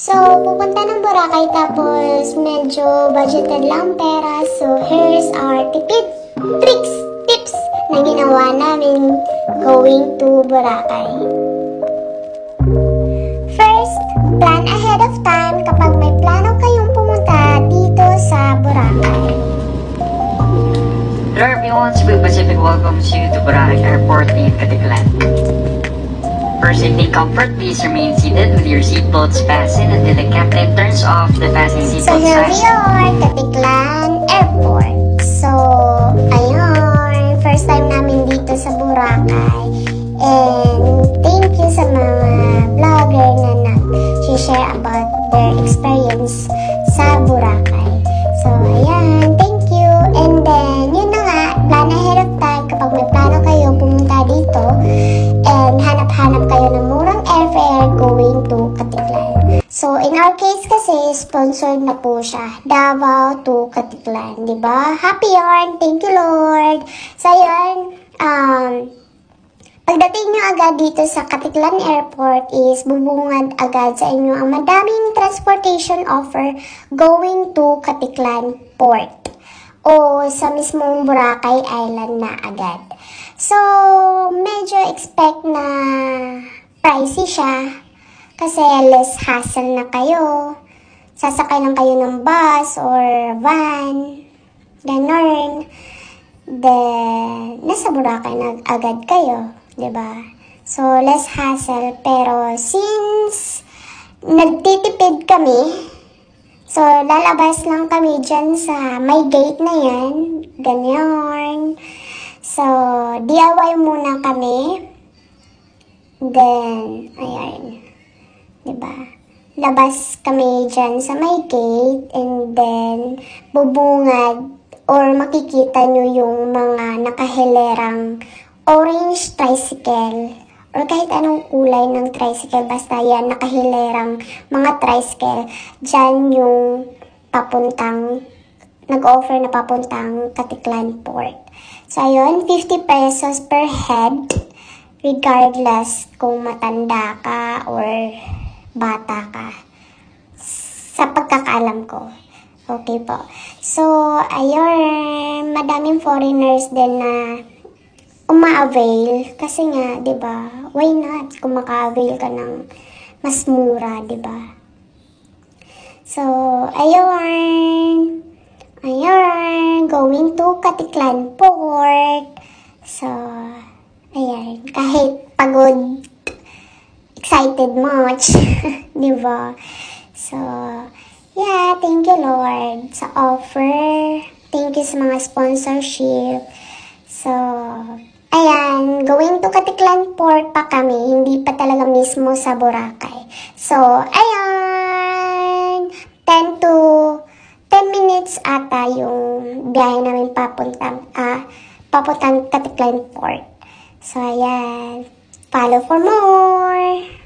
So, pupunta ng Boracay tapos medyo budgeted lang pera. So, here's our tips na ginawa namin going to Boracay. First, plan ahead of time kapag may plano kayong pumunta dito sa Boracay. Hello everyone, Cebu Pacific welcomes you to Boracay Airport in Caticlan. For safety and comfort, please remain seated with your seatbelts fastened until the captain turns off the fasten So seatbelt here we sign. are, Caticlan Airport. So, ayun, first time namin dito sa Boracay. And thank you sa mga vlogger na nag-share about their experience sa Boracay. So, ayan, thank you. And then, yun na nga, plan ahead of time kapag may plano kayo pumunta dito. And hanap-hanap kayo ng murang airfare going to Caticlan. So, in our case kasi, sponsored na po siya. Davao to Caticlan, di ba? Happy yarn! Thank you, Lord! So, yun, pagdating nyo agad dito sa Caticlan Airport is bubungad agad sa inyo ang madaming transportation offer going to Caticlan Port o sa mismong Boracay Island na agad. So, medyo expect na pricey siya kasi less hassle na kayo. Sasakay lang kayo ng bus or van, ganon. Then, nasa Boracay na agad kayo, diba? So, less hassle. Pero, since nagtitipid kami, so, lalabas lang kami dyan sa may gate na yan, ganyan. So, DIY muna kami. Then, ayan. Diba? Labas kami dyan sa may gate. And then, bubungad or makikita nyo yung mga nakahilerang orange tricycle. Or kahit anong kulay ng tricycle. Basta yan, nakahilerang mga tricycle. Dyan yung papuntang, nag-offer na papuntang Caticlan Port. So, ayun, 50 pesos per head, regardless kung matanda ka or bata ka. Sa pagkakaalam ko. Okay po. So, ayun, madaming foreigners din na uma-avail. Kasi nga, di ba, why not kung maka-avail ka ng mas mura, di ba? So, ayun, going to Caticlan Port. So, ayan, kahit pagod, excited much, di ba? So, yeah, thank you Lord sa offer. Thank you sa mga sponsorship. So, ayan, going to Caticlan Port pa kami, hindi pa talaga mismo sa Boracay. So, ayan, 10 minutes ata yung biyahe namin papuntang Caticlan Port. So, ayan, follow for more!